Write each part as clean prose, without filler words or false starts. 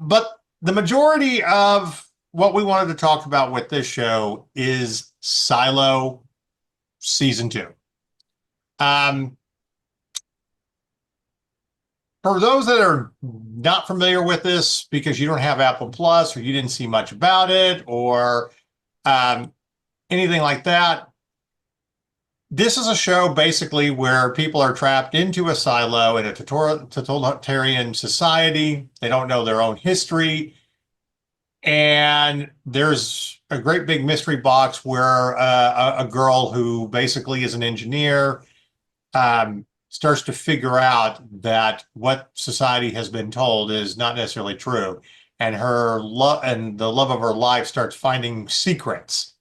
But the majority of what we wanted to talk about with this show is Silo season two. Um, for those that are not familiar with this because you don't have Apple Plus or you didn't see much about it or um, anything like that, this is a show basically where people are trapped into a silo in a totalitarian society. They don't know their own history. And there's a great big mystery box where a girl who basically is an engineer starts to figure out that what society has been told is not necessarily true. And her love and the love of her life starts finding secrets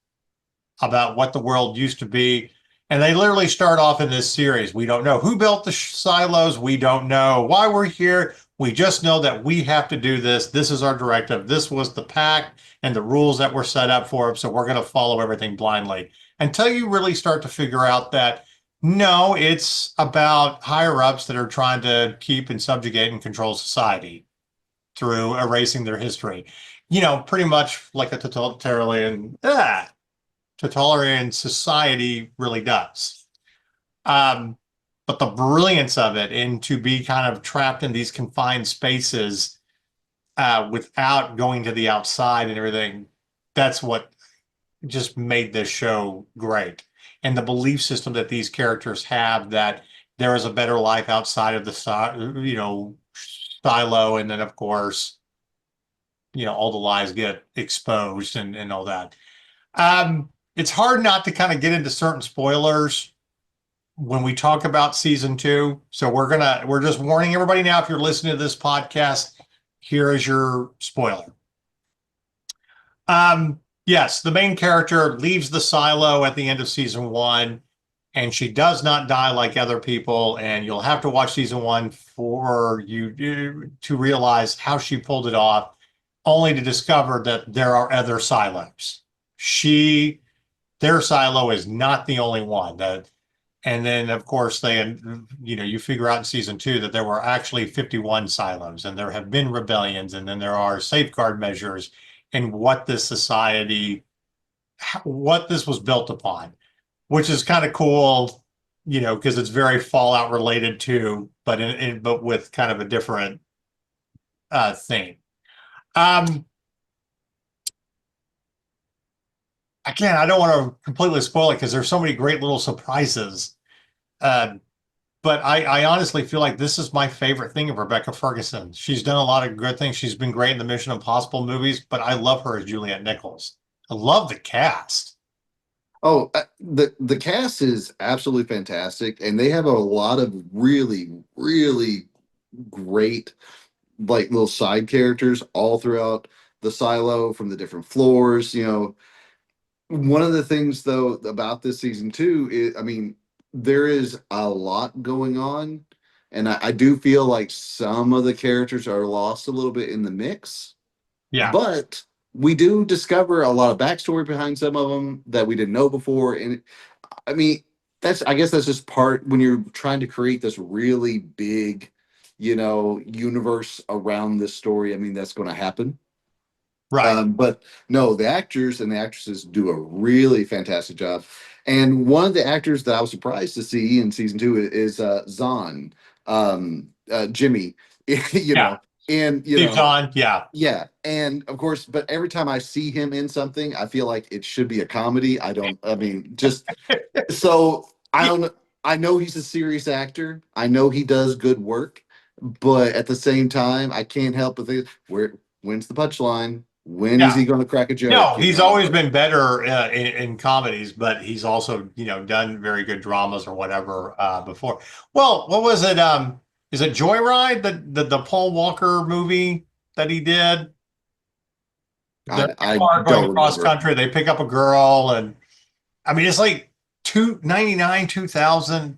about what the world used to be. And they literally start off in this series. We don't know who built the silos. We don't know why we're here. We just know that we have to do this. This is our directive. This was the pact and the rules that were set up for us. So we're going to follow everything blindly until you really start to figure out that no, it's about higher ups that are trying to keep and subjugate and control society through erasing their history. Pretty much like a totalitarian society really does. But the brilliance of it and to be kind of trapped in these confined spaces without going to the outside and everything, that's what just made this show great. And the belief system that these characters have that there is a better life outside of the silo, and then of course, all the lies get exposed and all that. It's hard not to kind of get into certain spoilers when we talk about season two. So we're just warning everybody now, if you're listening to this podcast, here is your spoiler. Yes, the main character leaves the silo at the end of season one, and she does not die like other people. And you'll have to watch season one for you to realize how she pulled it off, only to discover that there are other silos. Their silo is not the only one. And then, of course, you figure out in season two that there were actually 51 silos, and there have been rebellions, and then there are safeguard measures and what this was built upon, which is kind of cool, because it's very Fallout related too, but with kind of a different theme. Again, I don't want to completely spoil it because there's so many great little surprises. But I honestly feel like this is my favorite thing of Rebecca Ferguson. She's done a lot of good things. She's been great in the Mission Impossible movies, but I love her as Juliette Nichols. I love the cast. Oh, the cast is absolutely fantastic, and they have a lot of really, really great like little side characters all throughout the silo from the different floors. One of the things though about this season two is, I mean, there is a lot going on, and I do feel like some of the characters are lost a little bit in the mix. Yeah. But we do discover a lot of backstory behind some of them that we didn't know before. And I mean, I guess that's just part when you're trying to create this really big, universe around this story. I mean, that's going to happen. Right. But no, the actors and the actresses do a really fantastic job. And one of the actors that I was surprised to see in season two is Zahn, Jimmy, you Yeah. know, and Steve Zahn. Yeah. yeah, and of course, but every time I see him in something, I feel like it should be a comedy. I mean, just so I don't, I know he's a serious actor. I know he does good work, but at the same time, I can't help but think, when's the punchline? When is Yeah. he going to crack a joke? No, he's always been better in comedies, but he's also, done very good dramas or whatever before. Well, what was it? Is it Joyride, the Paul Walker movie that he did? They're in a I car going don't across remember. country. They pick up a girl, and I mean, it's like 299, 2000.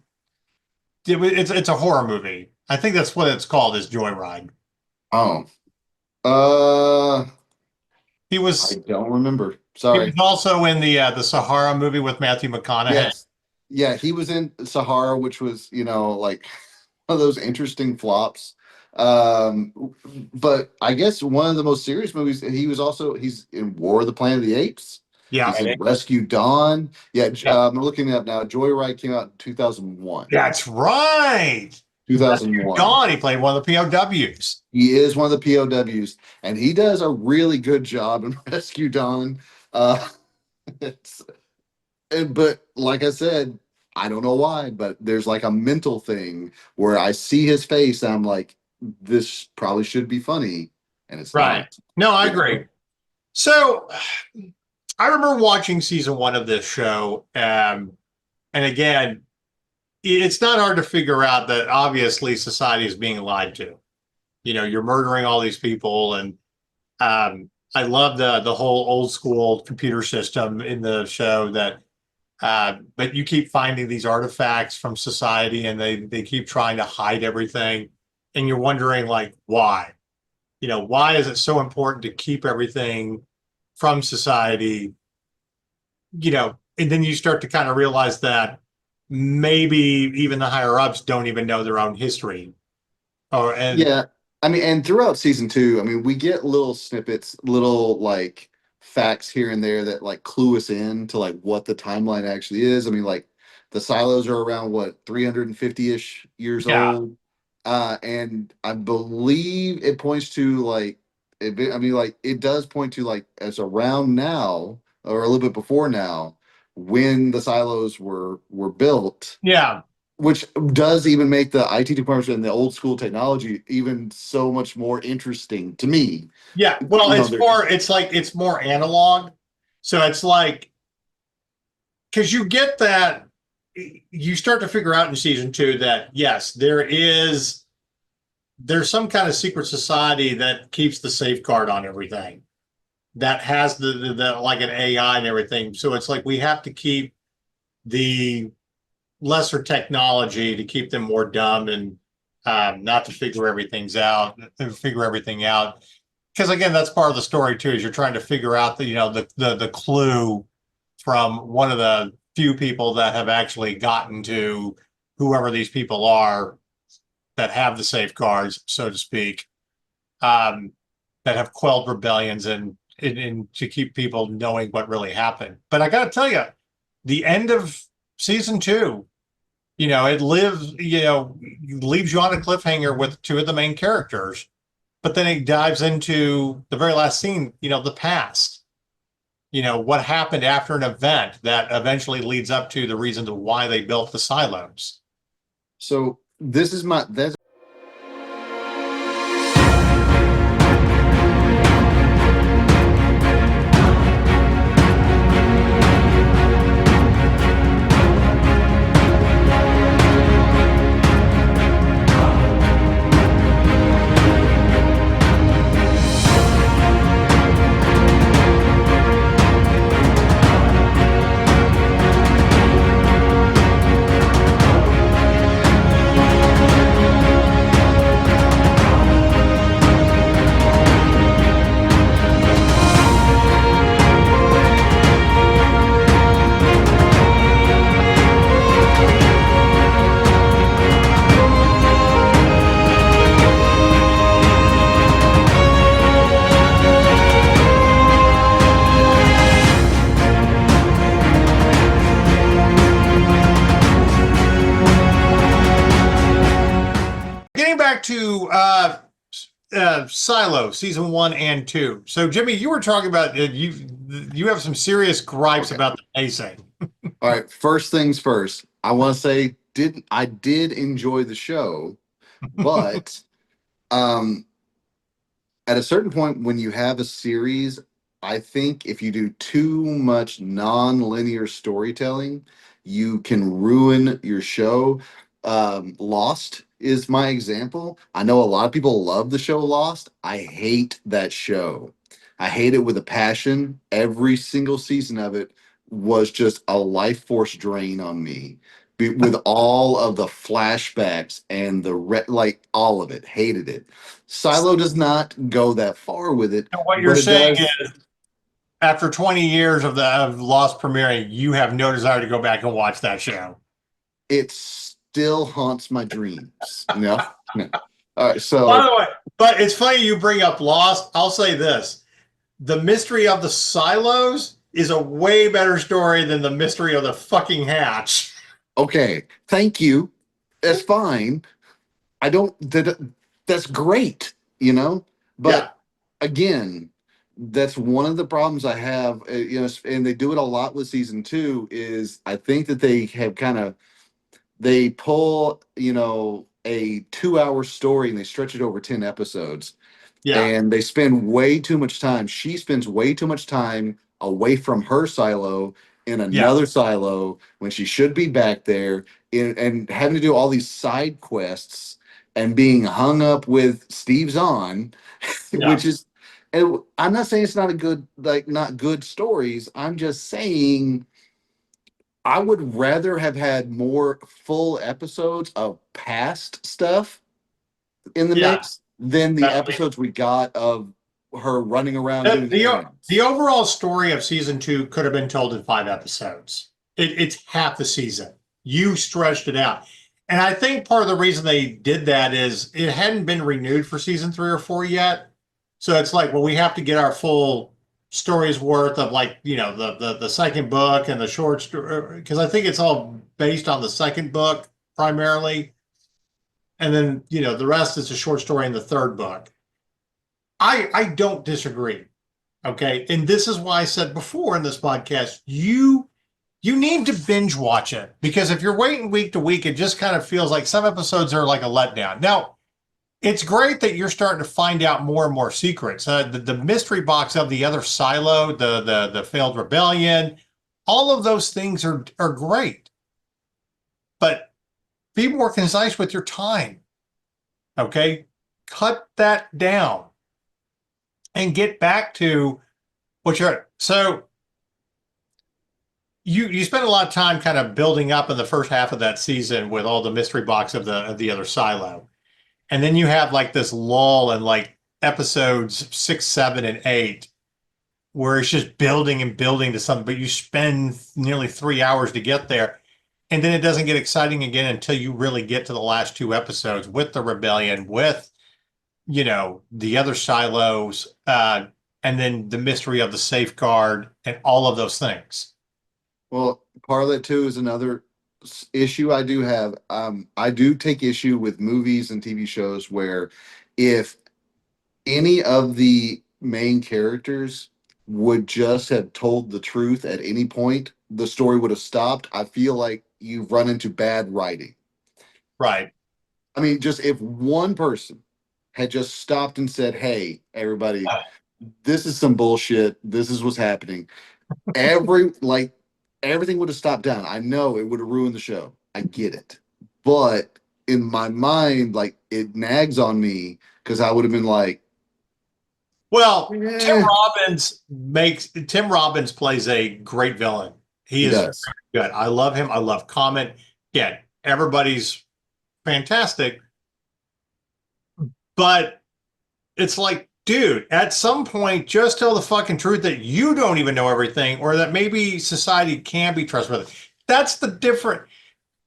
It's a horror movie. I think that's what it's called, is Joyride. Oh, uh, He I was don't remember. he was Sorry. also in the Sahara movie with Matthew McConaughey. Yes. Yeah, he was in Sahara, which was, like one of those interesting flops. But I guess one of the most serious movies, he's in War of the Planet of the Apes. Yeah, He's in Rescue Dawn. Yeah, yeah, I'm looking it up now. Joyride came out in 2001. that's right. Rescue 2001. Dawn, he played one of the POWs. He is one of the POWs, and he does a really good job in Rescue Dawn. Uh, it's, but like I said, I don't know why, but there's like a mental thing where I see his face and I'm like, this probably should be funny, and it's Right. not. No, I It's agree. So I remember watching season one of this show. And again, it's not hard to figure out that obviously society is being lied to. You know, you're murdering all these people. And I love the whole old school computer system in the show that but you keep finding these artifacts from society and they keep trying to hide everything. And you're wondering like why? You know, why is it so important to keep everything from society? You know, and then you start to kind of realize that maybe even the higher ups don't even know their own history. Or and Yeah, I mean, and throughout season two, I mean, we get little snippets, little like facts here and there that like clue us in to like what the timeline actually is. I mean, like the silos are around what 350-ish years yeah, old, and I believe it points to like I mean, like it does point to like as around now or a little bit before now when the silos were built, yeah, which does even make the IT department and the old school technology even so much more interesting to me. yeah. Well, You know, it's there. more, it's like it's more analog. So it's like because you get that you start to figure out in season two that yes, there's some kind of secret society that keeps the safeguard on everything that has the like an AI and everything. So it's like we have to keep the lesser technology to keep them more dumb and not to figure everything out. Because again, that's part of the story too. Is you're trying to figure out the the clue from one of the few people that have actually gotten to whoever these people are that have the safeguards, so to speak, um, that have quelled rebellions and to keep people knowing what really happened. But I got to tell you, the end of season two, you know, it lives, you know, leaves you on a cliffhanger with two of the main characters, but then it dives into the very last scene, you know, the past, you know, what happened after an event that eventually leads up to the reason to why they built the silos. So this is my that's Getting back to Silo season one and two. So, Jimmy, you were talking about you have some serious gripes okay. about the pacing. All right, first things first. I want to say did enjoy the show, but um at a certain point when you have a series, I think if you do too much non-linear storytelling, you can ruin your show. Lost is my example. I know a lot of people love the show Lost. I hate that show. I hate it with a passion. Every single season of it was just a life force drain on me. With all of the flashbacks and like all of it, hated it. Silo does not go that far with it, And what you're but it saying does. is, after 20 years of the of Lost premiering, you have no desire to go back and watch that show. It still haunts my dreams. No, no. All right, By so the way, but it's funny you bring up Lost. I'll say this: the mystery of the silos is a way better story than the mystery of the fucking hatch. okay, thank you. That's fine. I don't that's great, Yeah, but again, that's one of the problems I have, and they do it a lot with season 2 is I think that they have kind of they pull, a 2-hour story and they stretch it over 10 episodes, yeah, and they spend way too much time. She spends way too much time away from her silo in yeah, another silo when she should be back there and having to do all these side quests and being hung up with Steve Zahn, yeah, which is, and I'm not saying it's not a good, like, not good stories. I'm just saying I would rather have had more full episodes of past stuff in the yeah. mix than the Definitely. episodes we got of her running around The, doing the errands. overall story of season two could have been told in 5 episodes. It's half the season. You stretched it out. And I think part of the reason they did that is it hadn't been renewed for season 3 or 4 yet. So it's like, well, we have to get our full story's worth of, like, the second book and the short story, because I think it's all based on the second book primarily. And then, the rest is a short story in the third book. I don't disagree. Okay. And this is why I said before in this podcast, you need to binge watch it, because if you're waiting week to week, it just kind of feels like some episodes are like a letdown. Now, it's great that you're starting to find out more and more secrets. The mystery box of the other silo, the failed rebellion, all of those things are great. But be more concise with your time. Okay. Cut that down and get back to what you're. So you spent a lot of time kind of building up in the first half of that season with all the mystery box of the other silo, and then you have like this lull in like episodes 6, 7, and 8, where it's just building and building to something, but you spend nearly 3 hours to get there, and then it doesn't get exciting again until you really get to the last 2 episodes with the rebellion, with the other silos, and then the mystery of the safeguard and all of those things. Well, part of that too is another issue I do have. I do take issue with movies and TV shows where if any of the main characters would just have told the truth at any point, the story would have stopped. I feel like you've run into bad writing. Right. I mean, just if one person had just stopped and said, "Hey, everybody, this is some bullshit. This is what's happening." Everything would have stopped down. I know it would have ruined the show. I get it. But in my mind, like, it nags on me because I would have been like, Well, eh, Tim Robbins plays a great villain. He he is does. good. I love him. I love Comet. Yeah, everybody's fantastic, but it's like, dude, at some point, just tell the fucking truth that you don't even know everything, or that maybe society can be trustworthy. That's the different.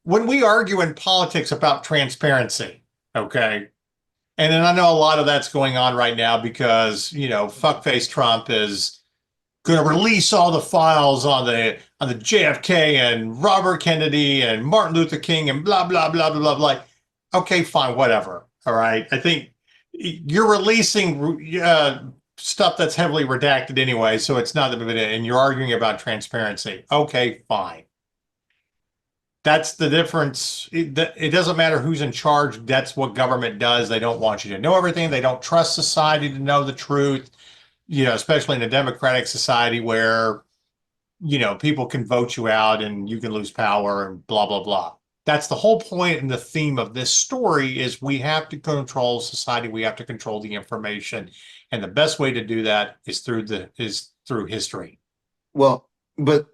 When we argue in politics about transparency, okay, and then I know a lot of that's going on right now because fuckface Trump is going to release all the files on the JFK and Robert Kennedy and Martin Luther King and blah blah blah blah blah blah. Okay, fine, whatever. All right, I think you're releasing stuff that's heavily redacted anyway, so it's not the big deal. And you're arguing about transparency. Okay, fine. That's the difference. It doesn't matter who's in charge. That's what government does. They don't want you to know everything. They don't trust society to know the truth. Especially in a democratic society where people can vote you out and you can lose power and blah blah blah. That's the whole point and the theme of this story is we have to control society. We have to control the information, and the best way to do that is through history. Well, but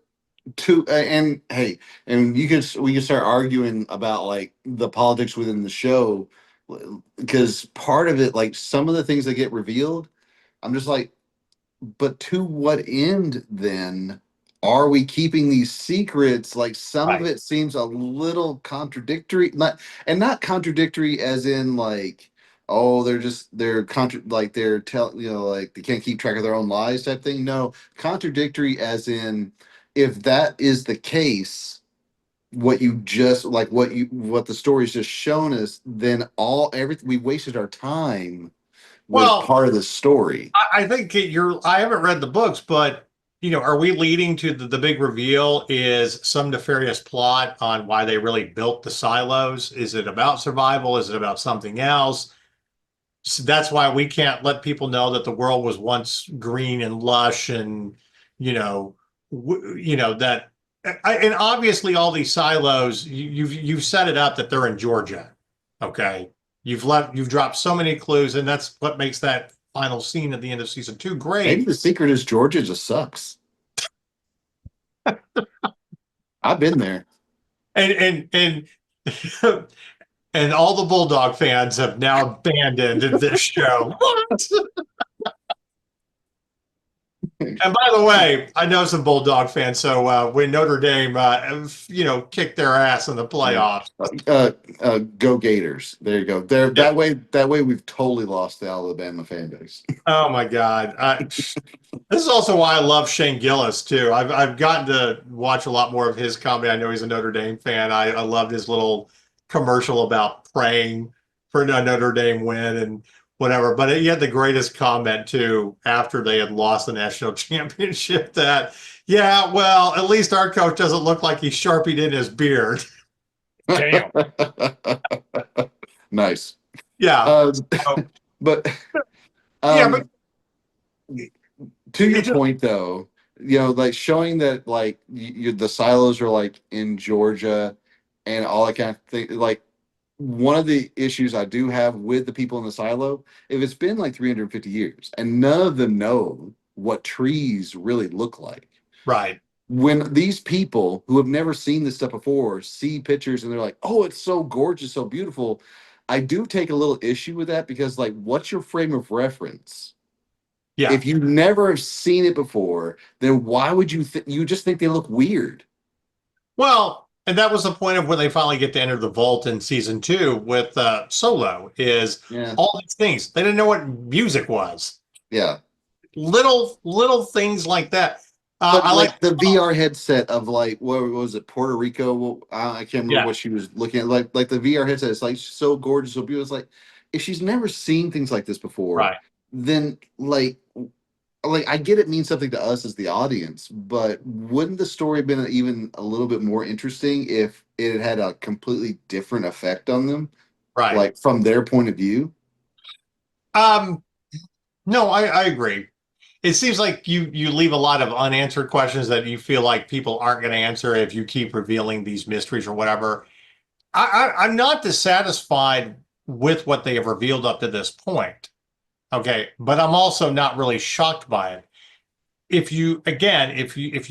and hey, and we can start arguing about like the politics within the show because part of it, like some of the things that get revealed, I'm just like, but to what end then are we keeping these secrets? Like some of Right. it seems a little contradictory, not contradictory as in like oh, they're like they're like they can't keep track of their own lies type thing. No, contradictory as in if that is the case, what you just like what the story's just shown us, then all everything we wasted our time with Well, part of the story. I think I haven't read the books, but are we leading to the big reveal is some nefarious plot on why they really built the silos? Is it about survival? Is it about something else? So that's why we can't let people know that the world was once green and lush and, that, and obviously all these silos, you've set it up that they're in Georgia. Okay. You've dropped so many clues, and that's what makes that final scene at the end of season 2 Maybe great. the secret is Georgia just sucks. I've been there. And and all the Bulldog fans have now abandoned this show. What? And by the way, I know some Bulldog fans. So when Notre Dame, kicked their ass in the Yeah. playoffs. Go Gators. There you go. There Yeah. that way we've totally lost the Alabama fan base. Oh my God. This is also why I love Shane Gillis too. I've gotten to watch a lot more of his comedy. I know he's a Notre Dame fan. I loved his little commercial about praying for a Notre Dame win and whatever. But he had the greatest comment too after they had lost the national championship that, yeah, well, at least our coach doesn't look like he's sharpied in his beard. Damn. Nice. Yeah. Uh, So, but yeah, but um, to your it just point though, like showing that like the silos are like in Georgia and all that kind of thing. Like one of the issues I do have with the people in the silo, if it's been like 350 years and none of them know what trees really look like. right. When these people who have never seen this stuff before see pictures and they're like, "Oh, it's so gorgeous, so beautiful," I do take a little issue with that because, like, what's your frame of reference? Yeah. If you never have seen it before, then why would you just think they look weird? Well, and that was the point of when they finally get to enter the vault in season 2 with Solo is Yeah, all these things. They didn't know what music was. yeah. Little things like that. But I like, like the VR headset of like what was it, Puerto Rico? Well, I can't remember yeah, what she was looking at. Like the VR headset is like so gorgeous, so beautiful. It's like if she's never seen things like this before, right, then like I get it means something to us as the audience, but wouldn't the story have been even a little bit more interesting if it had a completely different effect on them, right. like from their point of view? Um, no, I agree. It seems like you leave a lot of unanswered questions that you feel like people aren't going to answer if you keep revealing these mysteries or whatever. I'm not dissatisfied with what they have revealed up to this point. Okay, but I'm also not really shocked by it. If you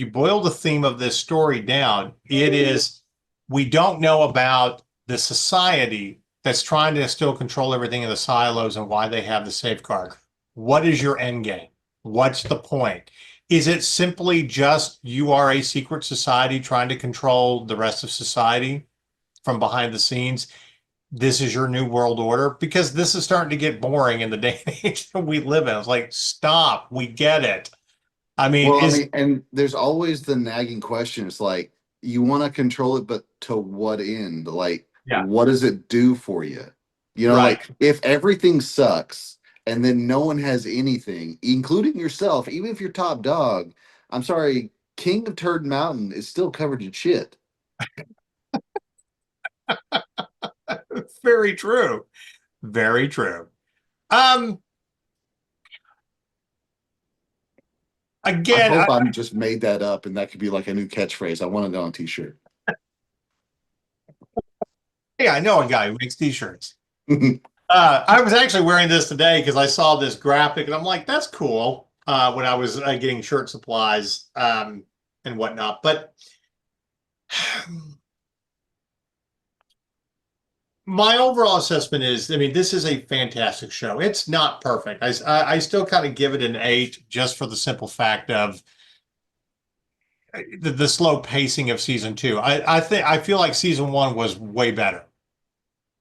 boil the theme of this story down, it is we don't know about the society that's trying to still control everything in the silos and why they have the safeguard. What is your end game? What's the point? Is it simply just you are a secret society trying to control the rest of society from behind the scenes? This is your new world order? Because this is starting to get boring in the day and age that we live in. It's like, stop, we get it. I mean, Well, I is mean, and there's always the nagging question. It's like you want to control it, but to what end? Like, yeah, what does it do for you? right. Like if everything sucks and then no one has anything, including yourself, even if you're top dog, I'm sorry, King of Turd Mountain is still covered in shit. Very true. Very true. Um, I again, hope I'm just made that up and that could be like a new catchphrase. I want it on a t-shirt. hey, I know a guy who makes t-shirts. I was actually wearing this today because I saw this graphic and I'm like, that's cool. When I was getting shirt supplies and whatnot. But my overall assessment is, I mean, this is a fantastic show. It's not perfect. I still kind of give it an 8 just for the simple fact of the slow pacing of season 2. I feel like season 1 was way better.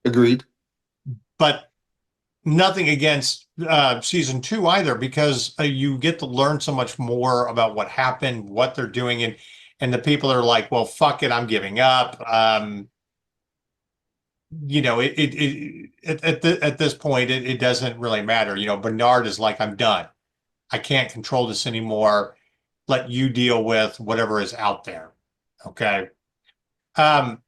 Agreed. But nothing against season two either, because you get to learn so much more about what happened, what they're doing, and the people are like, well, fuck it, I'm giving up. At this point, it doesn't really matter. Bernard is like, I'm done. I can't control this anymore. Let you deal with whatever is out there. Okay. Um,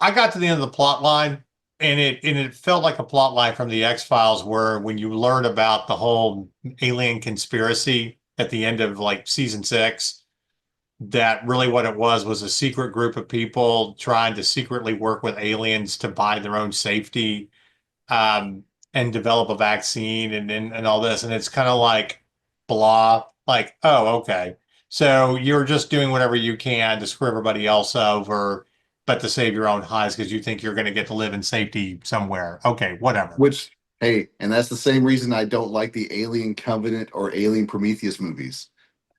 I got to the end of the plot line, and it felt like a plot line from the X-Files, where when you learn about the whole alien conspiracy at the end of like season six, that really what it was a secret group of people trying to secretly work with aliens to buy their own safety, and develop a vaccine and all this. And it's kind of like blah, like, oh, okay. So you're just doing whatever you can to screw everybody else over, but to save your own hides because you think you're going to get to live in safety somewhere. Okay, whatever. Which, hey, and that's the same reason I don't like the Alien Covenant or Alien Prometheus movies.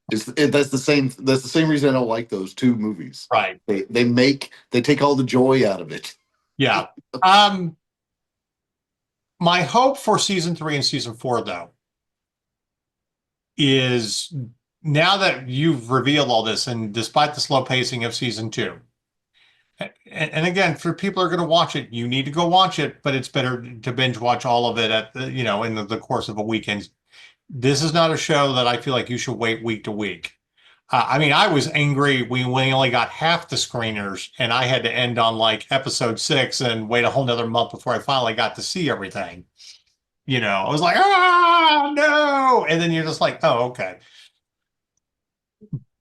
That's the same reason I don't like those two movies. Right. They take all the joy out of it. Yeah. Um, my hope for season three and season four, though, is now that you've revealed all this, and despite the slow pacing of season two, and again, for people who are going to watch it, you need to go watch it, but it's better to binge watch all of it in the course of a weekend. This is not a show that I feel like you should wait week to week. I mean, I was angry we only got half the screeners, and I had to end on like episode six and wait a whole nother month before I finally got to see everything. I was like, no. And then you're just like, oh, okay.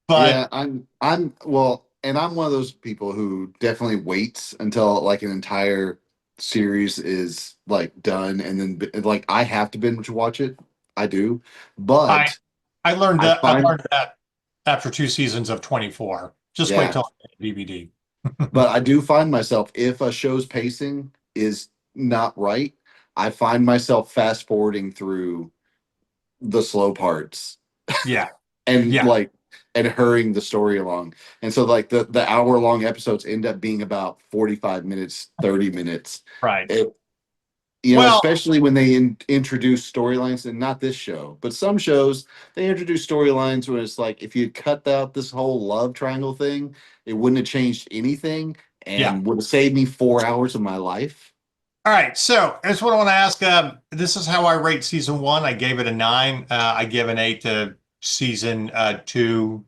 But Yeah, I'm well, and I'm one of those people who definitely waits until like an entire series is like done, and then like I have to binge watch it. I do, I but I learned I that I find learned that after two seasons of 24. Just wait yeah, till I get DVD. but I do find myself if a show's pacing is not right, I find myself fast forwarding through the slow parts Yeah, and yeah, hurrying the story along. And so like the hour long episodes end up being about 45 minutes, 30 minutes. right. It, Well, especially when they introduce storylines, and not this show, but some shows they introduce storylines where it's like if you cut out this whole love triangle thing, it wouldn't have changed anything yeah. and would have saved me 4 hours of my life. All right. So that's what I want to ask. This is how I rate season one. I gave it a 9. I give an 8 to season two.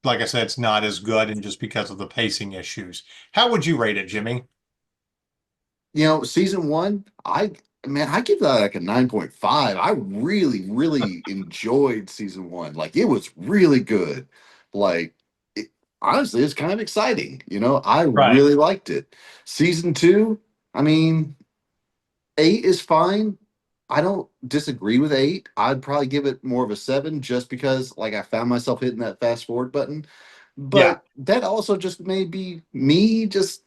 Like I said, it's not as good, and just because of the pacing issues. How would you rate it, Jimmy? Season one, I give that like a 9.5. I really, really enjoyed season one. Like it was really good. Like honestly, it's kind of exciting. I Right. really liked it. Season two, I mean, eight is fine. I don't disagree with eight. I'd probably give it more of a seven just because like I found myself hitting that fast forward button. Yeah. But that also just may be me just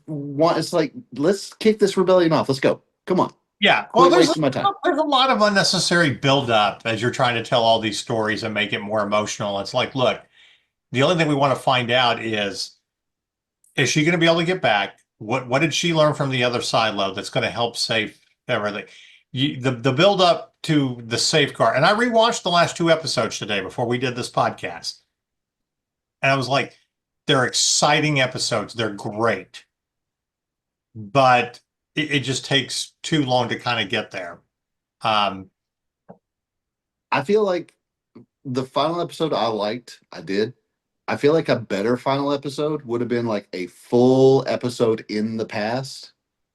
want it's like let's kick this rebellion off. Let's go. Come on. Yeah. Well, Quit wasting my time. there's a lot of unnecessary buildup as you're trying to tell all these stories and make it more emotional. It's like, look, the only thing we want to find out is she going to be able to get back? What did she learn from the other silo that's going to help save everything? The build up to the safeguard, and I rewatched the last two episodes today before we did this podcast, and I was like, they're exciting episodes. They're great, but it just takes too long to kind of get there. Um, I feel like the final episode I liked, I did. I feel like a better final episode would have been like a full episode in the past,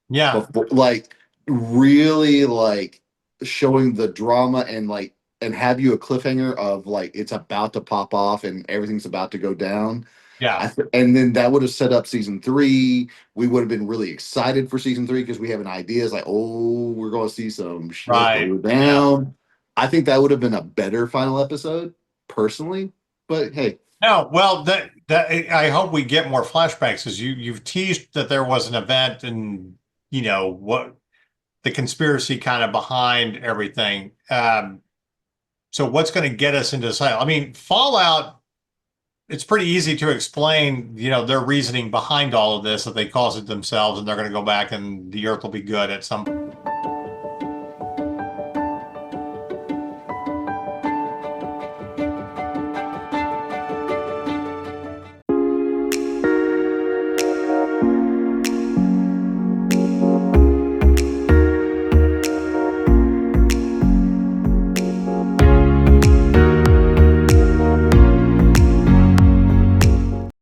yeah, before, like really like showing the drama and have you a cliffhanger of like it's about to pop off and everything's about to go down. yeah, And then that would have set up season three. We would have been really excited for season three because we have an idea. It's like, oh, we're going to see some shit right, go yeah. down. I think that would have been a better final episode, personally. But hey, No, well, that I hope we get more flashbacks, because you've teased that there was an event, and what the conspiracy kind of behind everything. So what's going to get us into silence? I mean, Fallout, it's pretty easy to explain, their reasoning behind all of this, that they caused it themselves and they're going to go back and the earth will be good at some point.